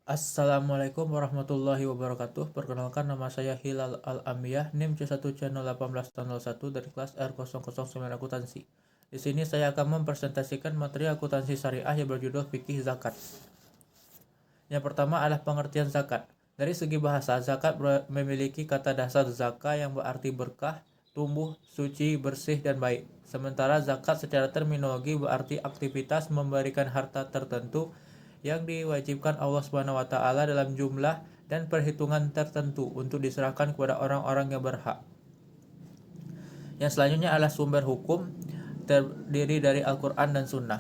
Assalamualaikum warahmatullahi wabarakatuh. Perkenalkan, nama saya Hilal Al-Amiyah, NIM C1C01801 dari kelas R009 Akuntansi. Di sini saya akan mempresentasikan materi akuntansi syariah yang berjudul Fikih Zakat. Yang pertama adalah pengertian zakat. Dari segi bahasa, zakat memiliki kata dasar zaka yang berarti berkah, tumbuh, suci, bersih, dan baik. Sementara zakat secara terminologi berarti aktivitas memberikan harta tertentu yang diwajibkan Allah SWT dalam jumlah dan perhitungan tertentu untuk diserahkan kepada orang-orang yang berhak. Yang selanjutnya adalah sumber hukum, terdiri dari Al-Quran dan Sunnah.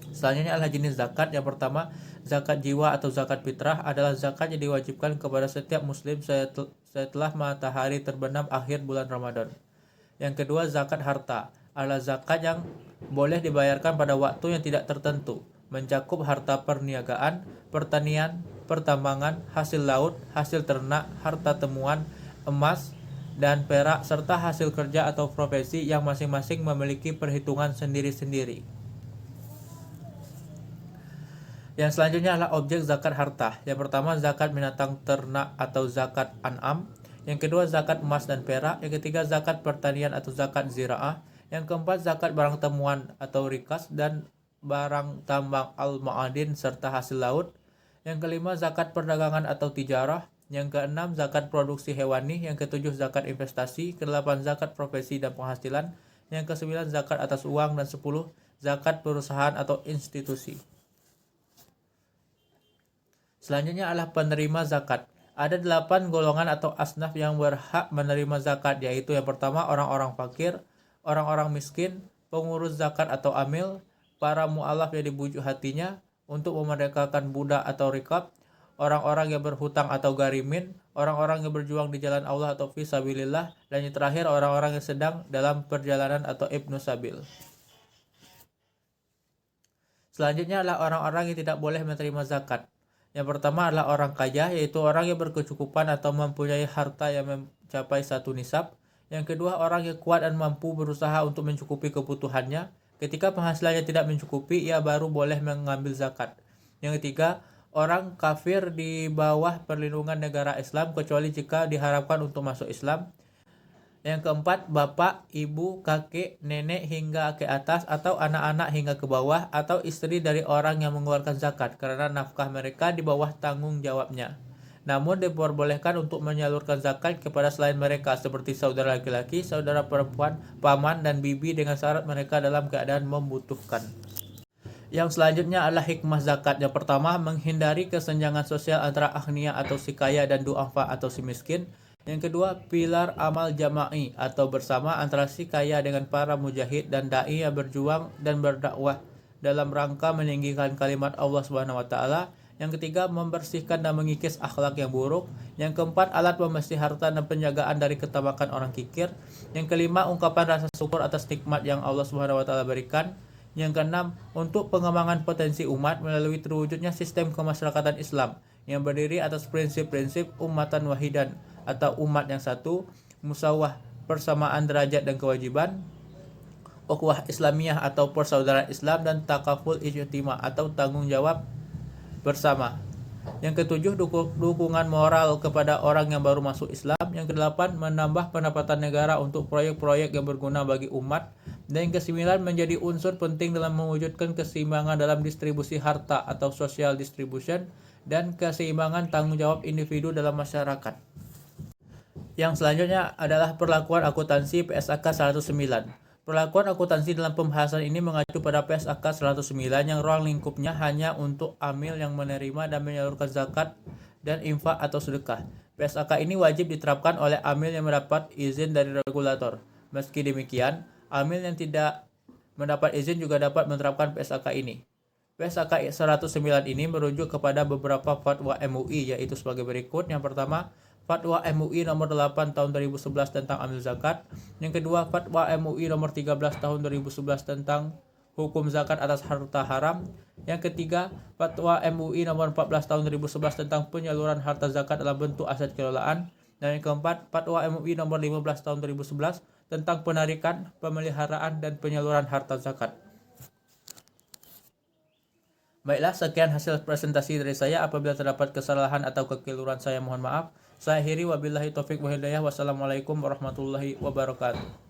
Selanjutnya adalah jenis zakat. Yang pertama, zakat jiwa atau zakat fitrah adalah zakat yang diwajibkan kepada setiap muslim setelah matahari terbenam akhir bulan Ramadan. Yang kedua, zakat harta adalah zakat yang boleh dibayarkan pada waktu yang tidak tertentu, mencakup harta perniagaan, pertanian, pertambangan, hasil laut, hasil ternak, harta temuan, emas, dan perak, serta hasil kerja atau profesi yang masing-masing memiliki perhitungan sendiri-sendiri. Yang selanjutnya adalah objek zakat harta. Yang pertama, zakat binatang ternak atau zakat an'am. Yang kedua, zakat emas dan perak. Yang ketiga, zakat pertanian atau zakat ziraah. Yang keempat, zakat barang temuan atau rikas dan barang tambang al-ma'adin serta hasil laut. Yang kelima, zakat perdagangan atau tijarah. Yang keenam, zakat produksi hewani. Yang ketujuh, zakat investasi. Kedelapan, zakat profesi dan penghasilan. Yang kesembilan, zakat atas uang. Dan 10, zakat perusahaan atau institusi. Selanjutnya adalah penerima zakat. Ada 8 golongan atau asnaf yang berhak menerima zakat, yaitu yang pertama, orang-orang fakir, orang-orang miskin, pengurus zakat atau amil, para mu'alaf yang dibujuk hatinya untuk memerdekakan budak atau rikab, orang-orang yang berhutang atau garimin, orang-orang yang berjuang di jalan Allah atau fisabilillah, dan yang terakhir, orang-orang yang sedang dalam perjalanan atau ibnu sabil. Selanjutnya adalah orang-orang yang tidak boleh menerima zakat. Yang pertama adalah orang kaya, yaitu orang yang berkecukupan atau mempunyai harta yang mencapai 1 nisab. Yang kedua, orang yang kuat dan mampu berusaha untuk mencukupi kebutuhannya. Ketika penghasilannya tidak mencukupi, ia baru boleh mengambil zakat. Yang ketiga, orang kafir di bawah perlindungan negara Islam, kecuali jika diharapkan untuk masuk Islam. Yang keempat, bapak, ibu, kakek, nenek hingga ke atas, atau anak-anak hingga ke bawah, atau istri dari orang yang mengeluarkan zakat, karena nafkah mereka di bawah tanggung jawabnya. Namun diperbolehkan untuk menyalurkan zakat kepada selain mereka, seperti saudara laki-laki, saudara perempuan, paman, dan bibi, dengan syarat mereka dalam keadaan membutuhkan. Yang selanjutnya adalah hikmah zakat. Yang pertama, menghindari kesenjangan sosial antara aghnia atau si kaya dan du'afa atau si miskin. Yang kedua, pilar amal jama'i atau bersama antara si kaya dengan para mujahid dan dai yang berjuang dan berdakwah dalam rangka meninggikan kalimat Allah Subhanahu wa taala. Yang ketiga, membersihkan dan mengikis akhlak yang buruk. Yang keempat, alat pembersih harta dan penjagaan dari ketamakan orang kikir. Yang kelima, ungkapan rasa syukur atas nikmat yang Allah Subhanahu wa taala berikan. Yang keenam, untuk pengembangan potensi umat melalui terwujudnya sistem kemasyarakatan Islam yang berdiri atas prinsip-prinsip ummatan wahidan atau umat yang satu, musawah persamaan derajat dan kewajiban, ukhuwah Islamiyah atau persaudaraan Islam, dan takaful ijtimai atau tanggung jawab bersama. Yang ketujuh, dukungan moral kepada orang yang baru masuk Islam. Yang kedelapan, menambah pendapatan negara untuk proyek-proyek yang berguna bagi umat. Dan yang kesembilan, menjadi unsur penting dalam mewujudkan keseimbangan dalam distribusi harta atau social distribution dan keseimbangan tanggung jawab individu dalam masyarakat. Yang selanjutnya adalah perlakuan akuntansi PSAK 109. Perlakuan akuntansi dalam pembahasan ini mengacu pada PSAK 109 yang ruang lingkupnya hanya untuk amil yang menerima dan menyalurkan zakat dan infak atau sedekah. PSAK ini wajib diterapkan oleh amil yang mendapat izin dari regulator. Meski demikian, amil yang tidak mendapat izin juga dapat menerapkan PSAK ini. PSAK 109 ini merujuk kepada beberapa fatwa MUI, yaitu sebagai berikut. Yang pertama, Fatwa MUI nomor 8 tahun 2011 tentang amil zakat. Yang kedua, Fatwa MUI nomor 13 tahun 2011 tentang hukum zakat atas harta haram. Yang ketiga, Fatwa MUI nomor 14 tahun 2011 tentang penyaluran harta zakat dalam bentuk aset kelolaan. Dan yang keempat, Fatwa MUI nomor 15 tahun 2011 tentang penarikan, pemeliharaan, dan penyaluran harta zakat. Baiklah, sekian hasil presentasi dari saya. Apabila terdapat kesalahan atau kekeliruan saya mohon maaf. Saya akhiri, wabillahi taufik wa hidayah. Wassalamualaikum warahmatullahi wabarakatuh.